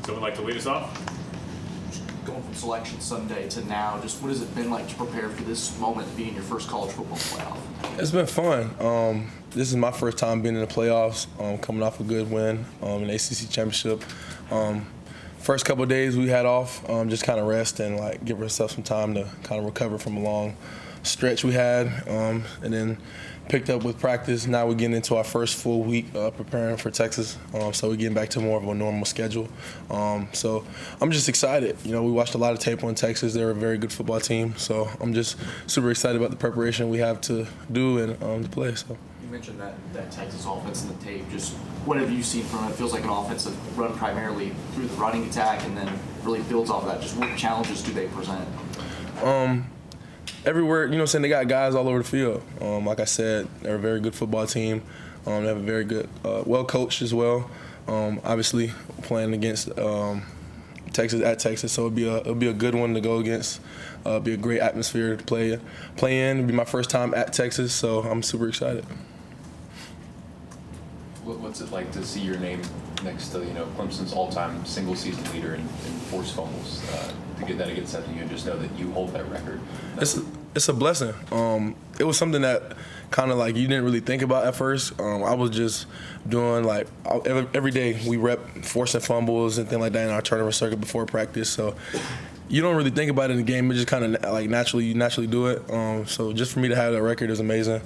Someone like to lead us off? Going from Selection Sunday to now, just what has it been like to prepare for this moment to be in your first college football playoff? It's been fun. This is my first time being in the playoffs, coming off a good win in the ACC championship. First couple of days we had off, just kind of rest and like give ourselves some time to kind of recover from a long stretch we had, and then picked up with practice. Now we're getting into our first full week preparing for Texas, so we're getting back to more of a normal schedule. So I'm just excited. You know, we watched a lot of tape on Texas. They're a very good football team, so I'm just super excited about the preparation we have to do and to play. So. You mentioned that Texas offense in the tape. Just what have you seen from it? It feels like an offense that run primarily through the running attack and then really builds off of that. Just what challenges do they present? Everywhere, you know what I'm saying, they got guys all over the field. Like I said, they're a very good football team. They have a very good, well-coached as well. Obviously, playing against Texas at Texas, so it'll be a good one to go against. Be a great atmosphere to play in. It'll be my first time at Texas, so I'm super excited. What's it like to see your name next to, Clemson's all-time single-season leader in forced fumbles? To get that against SMU and just know that you hold that record. It's a blessing. It was something that kind of like you didn't really think about at first. I was just doing like every day we rep forcing fumbles and things like that in our tournament circuit before practice. So you don't really think about it in the game. It just kind of like you naturally do it. So just for me to have that record is amazing.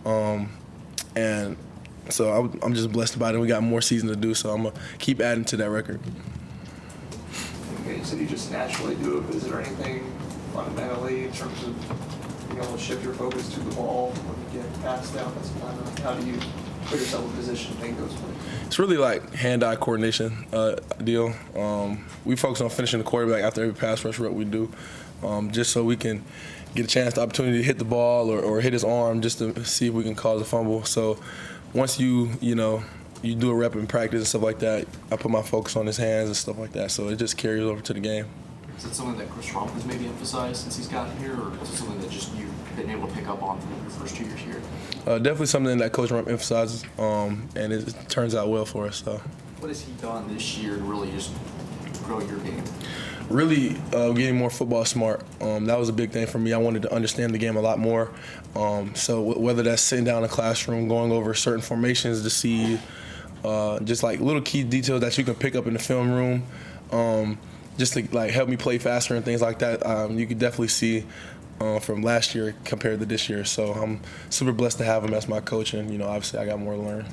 And so I'm just blessed about it. We got more season to do, so I'm gonna keep adding to that record. You said you just naturally do it, but is there anything fundamentally in terms of, shift your focus to the ball when you get passed down? How do you put yourself in position to make those plays? It's really like hand-eye coordination deal. We focus on finishing the quarterback after every pass rush rep we do, just so we can get a chance, the opportunity to hit the ball or hit his arm just to see if we can cause a fumble. So once you do a rep in practice and stuff like that, I put my focus on his hands and stuff like that, so it just carries over to the game. Is it something that Coach Rumph has maybe emphasized since he's gotten here, or is it something that just you've been able to pick up on from your first 2 years here? Definitely something that Coach Rumph emphasizes, and it turns out well for us. So. What has he done this year to really just grow your game? Really getting more football smart. That was a big thing for me. I wanted to understand the game a lot more. So whether that's sitting down in a classroom, going over certain formations to see just like little key details that you can pick up in the film room, just to like help me play faster and things like that. You could definitely see from last year compared to this year. So I'm super blessed to have him as my coach, and obviously I got more to learn.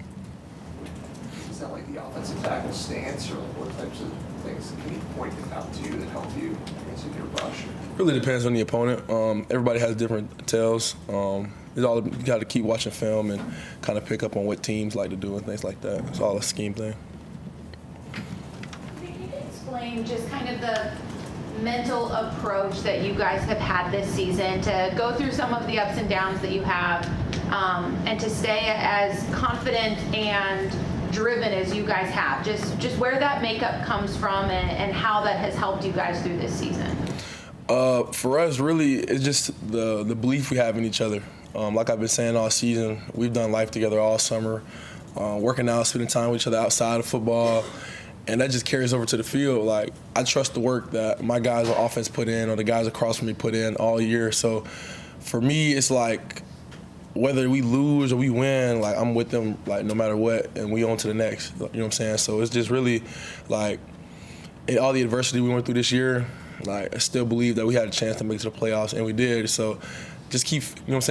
Is that like the offensive tackle stance, or like what types of things can he point out to you that help you in your rush? Really depends on the opponent. Everybody has different tells. You got to keep watching film and kind of pick up on what teams like to do and things like that. It's all a scheme thing. Can you explain just kind of the mental approach that you guys have had this season to go through some of the ups and downs that you have, and to stay as confident and driven as you guys have? Just where that makeup comes from and how that has helped you guys through this season. For us, really, it's just the belief we have in each other. Like I've been saying all season, we've done life together all summer, working out, spending time with each other outside of football, and that just carries over to the field. Like, I trust the work that my guys on offense put in or the guys across from me put in all year. So for me, it's like whether we lose or we win, like I'm with them like no matter what, and we on to the next. You know what I'm saying? So it's just really like all the adversity we went through this year, like I still believe that we had a chance to make it to the playoffs, and we did. So just keep,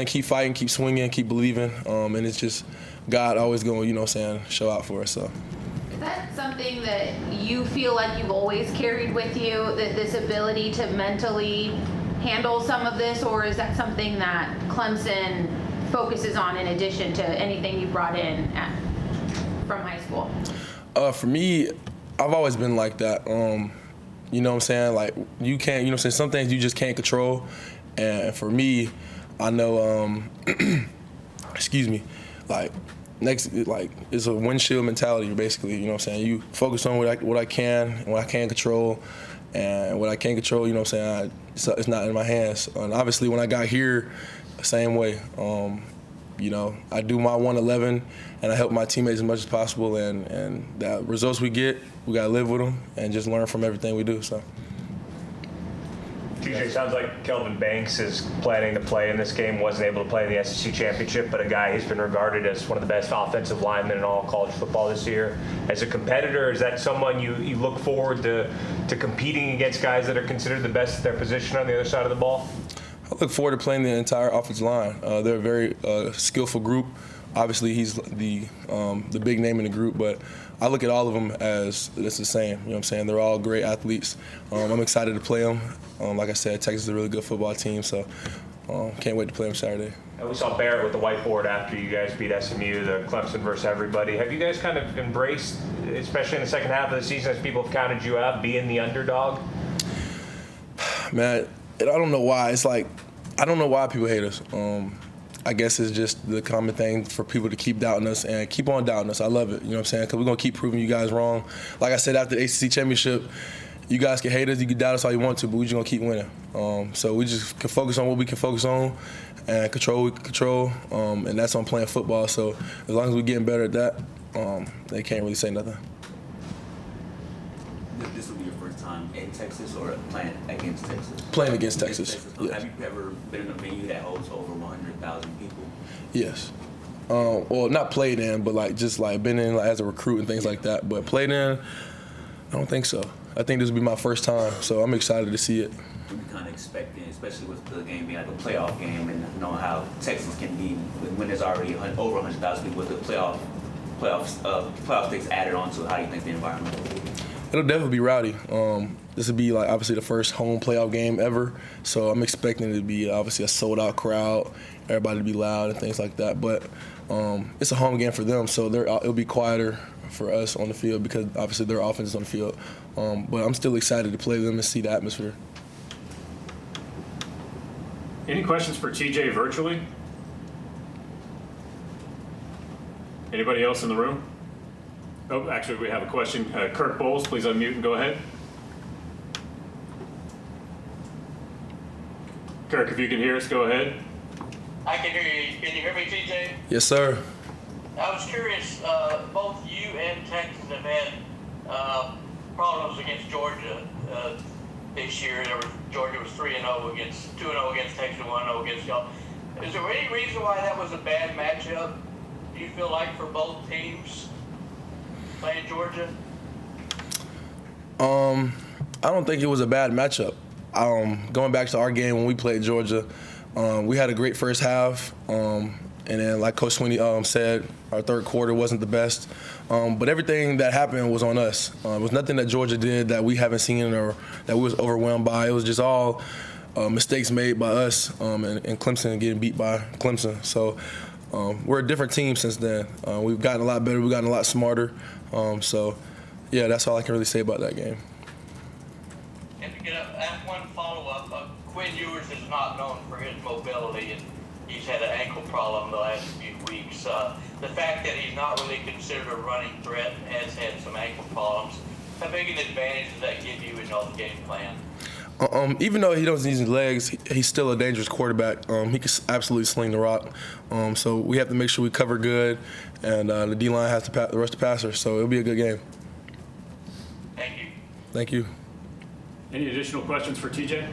keep fighting, keep swinging, keep believing, and it's just God always going, show out for us. So. Is that something that you feel like you've always carried with you, that this ability to mentally handle some of this, or is that something that Clemson focuses on in addition to anything you brought in from high school? For me, I've always been like that. You know what I'm saying? Like, you can't, some things you just can't control. And for me, I know, excuse me, like, it's a windshield mentality, basically. You know what I'm saying? You focus on what I can control, and what I can't control, it's not in my hands. And obviously, when I got here, the same way. I do my 111 and I help my teammates as much as possible. And the results we get, we got to live with them and just learn from everything we do. So. TJ, sounds like Kelvin Banks is planning to play in this game, wasn't able to play in the SEC Championship, but a guy who's been regarded as one of the best offensive linemen in all college football this year. As a competitor, is that someone you look forward to competing against guys that are considered the best at their position on the other side of the ball? I look forward to playing the entire offensive line. They're a very skillful group. Obviously, he's the big name in the group, but I look at all of them as it's the same. You know what I'm saying? They're all great athletes. I'm excited to play them. Like I said, Texas is a really good football team, so can't wait to play them Saturday. And we saw Barrett with the whiteboard after you guys beat SMU, the Clemson versus everybody. Have you guys kind of embraced, especially in the second half of the season, as people have counted you out, being the underdog? Man, I don't know why. It's like, I don't know why people hate us. I guess it's just the common thing for people to keep doubting us and keep on doubting us. I love it, you know what I'm saying? Because we're going to keep proving you guys wrong. Like I said, after the ACC Championship, you guys can hate us, you can doubt us all you want to, but we're just going to keep winning. So we just can focus on what we can focus on and control what we can control, and that's on playing football. So as long as we're getting better at that, they can't really say nothing. This will be your first time in Texas or playing against Texas? Playing against Texas, yes. Have you ever been in a venue that holds over 100,000 people? Yes. Well, not played in, but just been in as a recruit and things like that. But played in, I don't think so. I think this will be my first time, so I'm excited to see it. What are you kind of expecting, especially with the game being like a playoff game and knowing how Texas can be when there's already over 100,000 people with the playoff stakes added onto it? How do you think the environment will be? It'll definitely be rowdy. This will be obviously the first home playoff game ever, so I'm expecting it to be obviously a sold-out crowd, everybody to be loud and things like that. But it's a home game for them, so it'll be quieter for us on the field because obviously their offense is on the field. But I'm still excited to play them and see the atmosphere. Any questions for TJ virtually? Anybody else in the room? Oh, actually, we have a question. Kirk Bowles, please unmute and go ahead. Kirk, if you can hear us, go ahead. I can hear you. Can you hear me, TJ? Yes, sir. I was curious, both you and Texas have had problems against Georgia this year. Georgia was 3-0 against 2-0 against Texas, 1-0 against y'all. Is there any reason why that was a bad matchup, do you feel like, for both teams playing Georgia? I don't think it was a bad matchup. Going back to our game when we played Georgia, we had a great first half, and then like Coach Sweeney said, our third quarter wasn't the best. But everything that happened was on us. It was nothing that Georgia did that we haven't seen or that we was overwhelmed by. It was just all mistakes made by us and Clemson getting beat by Clemson. So we're a different team since then. We've gotten a lot better. We've gotten a lot smarter. So, yeah, that's all I can really say about that game. And to ask one follow-up, Quinn Ewers is not known for his mobility, and he's had an ankle problem the last few weeks. The fact that he's not really considered a running threat and has had some ankle problems, how big an advantage does that give you in your game plan? Even though he doesn't use his legs, he's still a dangerous quarterback. He can absolutely sling the rock. So we have to make sure we cover good, and the D-line has to rush the passer. So it'll be a good game. Thank you. Thank you. Any additional questions for TJ?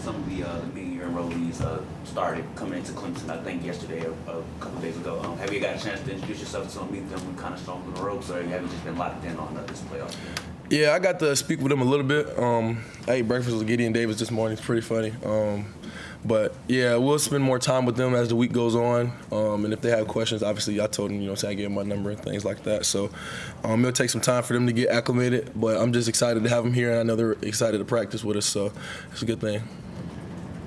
Some of the midyear enrollees started coming into Clemson, I think, yesterday or a couple of days ago. Have you got a chance to introduce yourself to some, meet them and kind of show them the ropes, or have you just been locked in on this playoff game? Yeah, I got to speak with them a little bit. I ate breakfast with Gideon Davis this morning. It's pretty funny. But, yeah, we'll spend more time with them as the week goes on. And if they have questions, obviously I told them, I gave them my number and things like that. So it'll take some time for them to get acclimated. But I'm just excited to have them here, and I know they're excited to practice with us. So it's a good thing.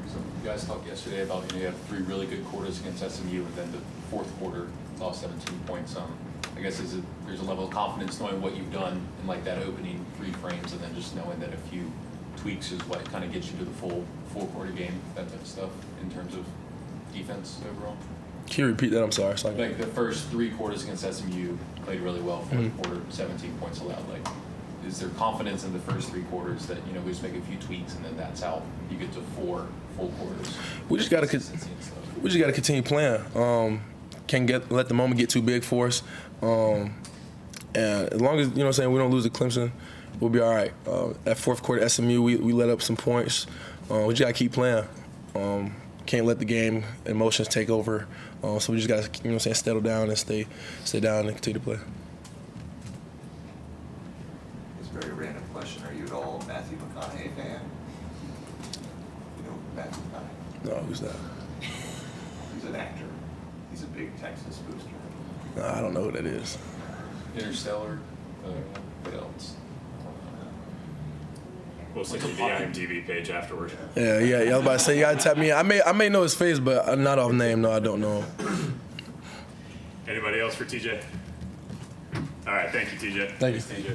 So you guys talked yesterday about you have 3 really good quarters against SMU, and then the fourth quarter lost 17 points. I guess there's a level of confidence knowing what you've done in like that opening 3 frames, and then just knowing that a few tweaks is what kind of gets you to the full 4-quarter game, that type of stuff in terms of defense overall. Can you repeat that? I'm sorry. Like the first 3 quarters against SMU played really well. Fourth quarter, 17 points allowed. Like is there confidence in the first 3 quarters that, we just make a few tweaks and then that's how you get to 4 full quarters? We just gotta continue playing. Can't let the moment get too big for us. And as long as we don't lose to Clemson, we'll be all right. That fourth quarter SMU, we let up some points. We just gotta keep playing. Can't let the game emotions take over. So we just gotta settle down and stay down and continue to play. It's a very random question. Are you at all a Matthew McConaughey fan? You know Matthew McConaughey? No, who's that? He's an actor. He's a big Texas booster. No, I don't know who that is. Interstellar, what else? We'll send you the IMDb page afterward. Yeah. I was about to say, you gotta tap me in. I may know his face, but not off name. No, I don't know him. Anybody else for TJ? All right, thank you, TJ. Thank you. TJ.